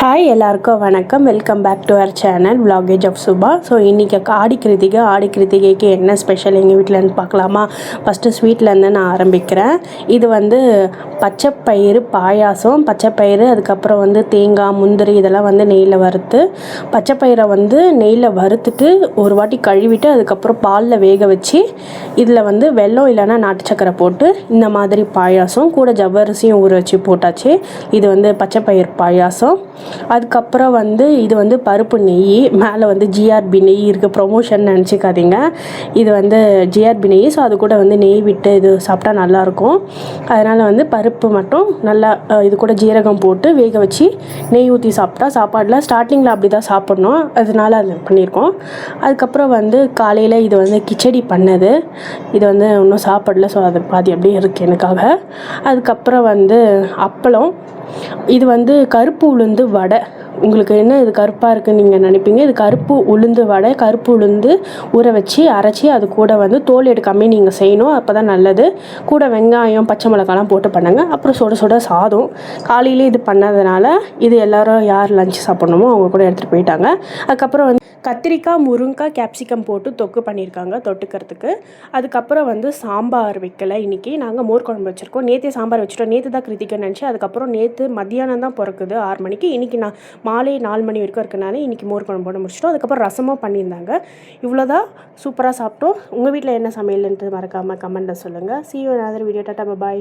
Hi எல்லாருக்கும் வணக்கம். Welcome back to our channel village of Subha. So இன்றைக்கி ஆடி கிருத்திகைக்கு என்ன ஸ்பெஷல் எங்கள் வீட்டில்னு பார்க்கலாமா? ஃபஸ்ட்டு ஸ்வீட்லேருந்து நான் ஆரம்பிக்கிறேன். இது பச்சைப்பயிறு பாயாசம். பச்சைப்பயிறு, அதுக்கப்புறம் தேங்காய், முந்திரி இதெல்லாம் நெய்யில் வறுத்து, பச்சைப்பயிரை நெய்யில் வறுத்துட்டு ஒரு வாட்டி கழுவிட்டு அதுக்கப்புறம் பாலில் வேக வச்சு இதில் வெல்லம் இல்லைன்னா நாட்டு சக்கரை போட்டு இந்த மாதிரி பாயாசம், கூட ஜவ்வரிசியும் ஊற வச்சு போட்டாச்சு. இது பச்சைப்பயிறு பாயாசம். அதுக்கப்புறம் இது பருப்பு நெய், மேலே ஜிஆர்பி நெய் இருக்குது. ப்ரொமோஷன் நினச்சிக்காதீங்க, இது ஜிஆர்பி நெய். ஸோ அது கூட நெய் விட்டு இது சாப்பிட்டா நல்லாயிருக்கும். அதனால் பருப்பு மட்டும் நல்லா இது கூட ஜீரகம் போட்டு வேக வச்சு நெய் ஊற்றி சாப்பிட்டா சாப்பாடில் ஸ்டார்டிங்கில் அப்படி தான் சாப்பிட்ணும். அதனால் அது பண்ணியிருக்கோம். அதுக்கப்புறம் காலையில் இது கிச்சடி பண்ணது. இது இன்னும் சாப்பிடல, ஸோ அது பாதி அப்படியே இருக்குது எனக்காக. அதுக்கப்புறம் அப்பளம். இது கருப்பு உளுந்து வடை. உங்களுக்கு என்ன இது கருப்பாக இருக்குதுன்னு நீங்கள் நினைப்பீங்க. இது கருப்பு உளுந்து வடை. கருப்பு உளுந்து ஊற வச்சு அரைச்சி அது கூட தோல் எடுக்காமே நீங்கள் செய்யணும், அப்போ தான் நல்லது. கூட வெங்காயம், பச்சை மிளகாலாம் போட்டு பண்ணுங்க. அப்புறம் சுட சுட சாதம். காலையிலே இது பண்ணதுனால இது எல்லோரும் யார் லஞ்ச் சாப்பிட்ணுமோ அவங்க கூட எடுத்துகிட்டு போயிட்டாங்க. அதுக்கப்புறம் கத்திரிக்காய், முருங்கைக்காய், கேப்சிகம் போட்டு தொக்கு பண்ணியிருக்காங்க தொட்டுக்கிறதுக்கு. அதுக்கப்புறம் சாம்பார் வைக்கலை. இன்றைக்கி நாங்கள் மோர் குழம்பு வச்சுருக்கோம். நேற்றே சாம்பார் வச்சுட்டோம். நேற்று தான் கிருத்திகைன்னு நினச்சி, அதுக்கப்புறம் நேற்று மத்தியானம் தான் பிறக்குது 6 மணிக்கு. இன்றைக்கி நான் மாலை 4 மணி வரைக்கும் இருக்கனால இன்றைக்கி மோர் குழம்பு போட முடிச்சிட்டோம். அதுக்கப்புறம் ரசமும் பண்ணியிருந்தாங்க. இவ்வளோதான், சூப்பராக சாப்பிட்டோம். உங்கள் வீட்டில் என்ன சமையல்ன்ட்டு மறக்காமல் கமெண்ட்டில் சொல்லுங்கள். See you in another video. Tata, bye.